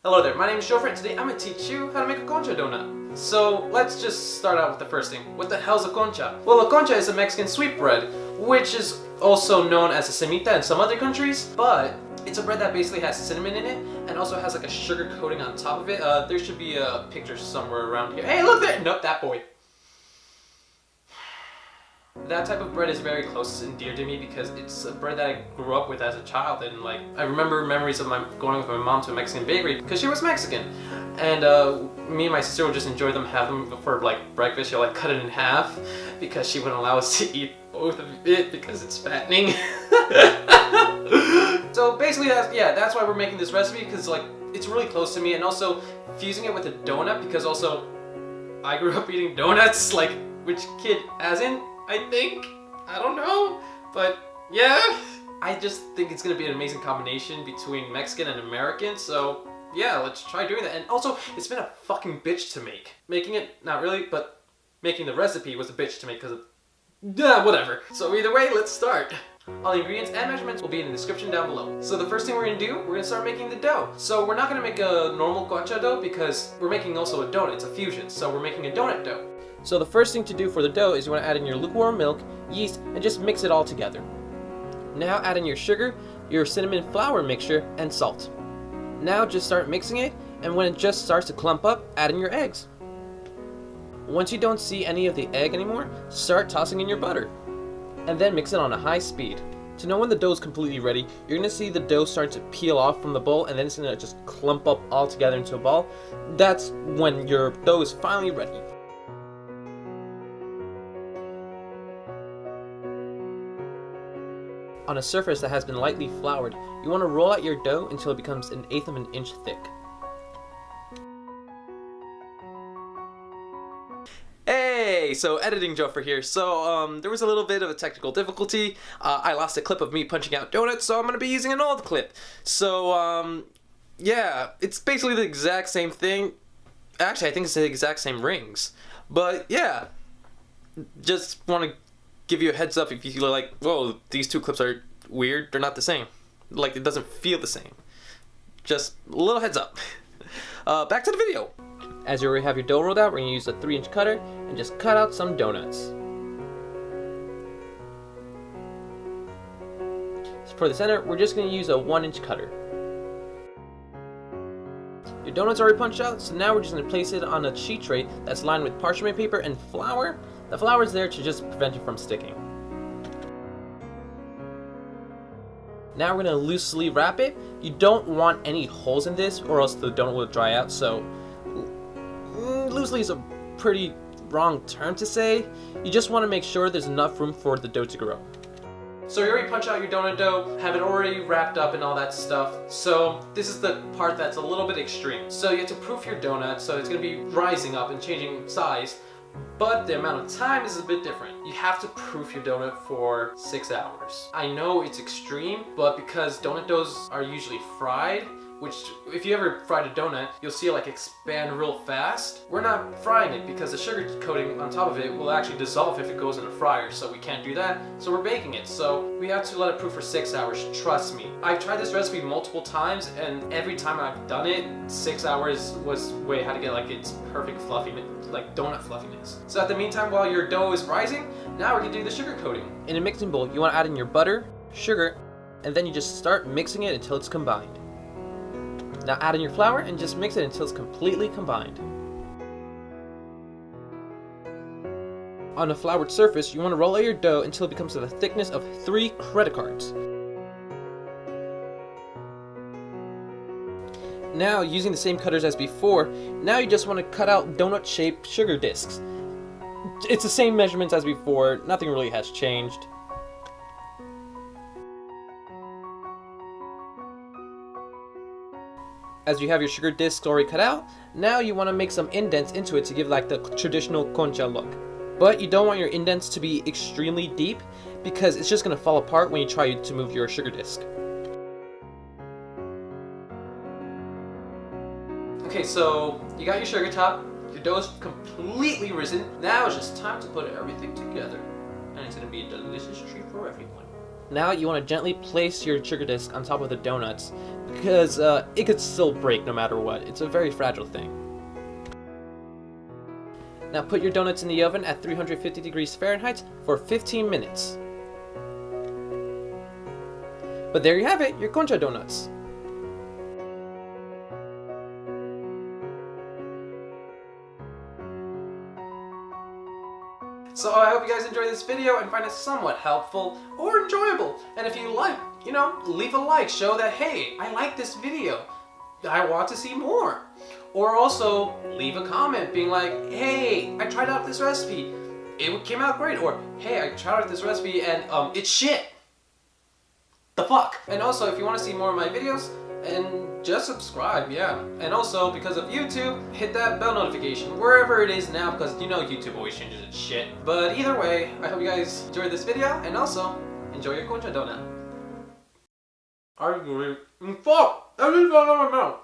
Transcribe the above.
Hello there, my name is Joffrey and today I'm going to teach you how to make a concha donut. So let's just start out with the first thing. What the hell's a concha? Well, a concha is a Mexican sweetbread, which is also known as a semita in some other countries, but it's a bread that basically has cinnamon in it and also has like a sugar coating on top of it. There should be a picture somewhere around here. Hey, look there! Nope, that boy. That type of bread is very close and dear to me because it's a bread that I grew up with as a child, and like I remember memories of going with my mom to a Mexican bakery because she was Mexican, and me and my sister would just enjoy them, have them for like breakfast. She'll like cut it in half because she wouldn't allow us to eat both of it because it's fattening. So basically that's why we're making this recipe, because like it's really close to me, and also fusing it with a donut because also I grew up eating donuts. Like, which kid hasn't? I think. I don't know. But yeah. I just think it's gonna be an amazing combination between Mexican and American. So yeah, let's try doing that. And also, it's been a fucking bitch to make. Making it, not really, but making the recipe was a bitch to make because of... yeah, whatever. So either way, let's start. All the ingredients and measurements will be in the description down below. So the first thing we're gonna do, we're gonna start making the dough. So we're not gonna make a normal concha dough because we're making also a donut. It's a fusion. So we're making a donut dough. So the first thing to do for the dough is you want to add in your lukewarm milk, yeast, and just mix it all together. Now add in your sugar, your cinnamon flour mixture, and salt. Now just start mixing it, and when it just starts to clump up, add in your eggs. Once you don't see any of the egg anymore, start tossing in your butter. And then mix it on a high speed. To know when the dough is completely ready, you're going to see the dough start to peel off from the bowl, and then it's going to just clump up all together into a ball. That's when your dough is finally ready. On a surface that has been lightly floured, you want to roll out your dough until it becomes 1/8 of an inch thick. Hey, so editing Joe for here. So there was a little bit of a technical difficulty. I lost a clip of me punching out donuts, so I'm going to be using an old clip. So yeah, it's basically the exact same thing. Actually, I think it's the exact same rings. But yeah, just want to give you a heads up if you feel like, whoa, these two clips are weird. They're not the same. Like, it doesn't feel the same. Just a little heads up. Back to the video. As you already have your dough rolled out, we're going to use a 3-inch cutter and just cut out some donuts. For the center, we're just going to use a 1-inch cutter. Your donuts are already punched out, so now we're just going to place it on a sheet tray that's lined with parchment paper and flour. The flour is there to just prevent it from sticking. Now we're going to loosely wrap it. You don't want any holes in this or else the donut will dry out, so loosely is a pretty wrong term to say. You just want to make sure there's enough room for the dough to grow. So you already punch out your donut dough, have it already wrapped up and all that stuff. So this is the part that's a little bit extreme. So you have to proof your donut, so it's going to be rising up and changing size. But the amount of time is a bit different. You have to proof your donut for 6 hours. I know it's extreme, but because donut doughs are usually fried, which if you ever fried a donut, you'll see it like expand real fast. We're not frying it because the sugar coating on top of it will actually dissolve if it goes in a fryer, so we can't do that. So we're baking it. So we have to let it proof for 6 hours, trust me. I've tried this recipe multiple times, and every time I've done it, 6 hours was how to get like its perfect fluffiness, like donut fluffiness. So at the meantime, while your dough is rising, now we're gonna do the sugar coating. In a mixing bowl, you want to add in your butter, sugar, and then you just start mixing it until it's combined. Now add in your flour and just mix it until it's completely combined. On a floured surface, you want to roll out your dough until it becomes the thickness of 3 credit cards. Now, using the same cutters as before, now you just want to cut out donut-shaped sugar discs. It's the same measurements as before, nothing really has changed. As you have your sugar discs already cut out, now you want to make some indents into it to give like the traditional concha look. But you don't want your indents to be extremely deep because it's just going to fall apart when you try to move your sugar disc. Okay, so you got your sugar top, your dough is completely risen. Now it's just time to put everything together. And it's going to be a delicious treat for everyone. Now you want to gently place your sugar disc on top of the donuts because it could still break no matter what. It's a very fragile thing. Now put your donuts in the oven at 350 degrees Fahrenheit for 15 minutes. But there you have it, your Concha donuts. So I hope you guys enjoyed this video and find it somewhat helpful or enjoyable. And if you like, leave a like, show that, hey, I like this video. I want to see more. Or also leave a comment being like, hey, I tried out this recipe. It came out great. Or, hey, I tried out this recipe and it's shit. The fuck? And also, if you want to see more of my videos, and just subscribe, yeah. And also, because of YouTube, hit that bell notification wherever it is now, because YouTube always changes its shit. But either way, I hope you guys enjoyed this video, and also, enjoy your Concha donut. Fuck! I just fell out of my mouth.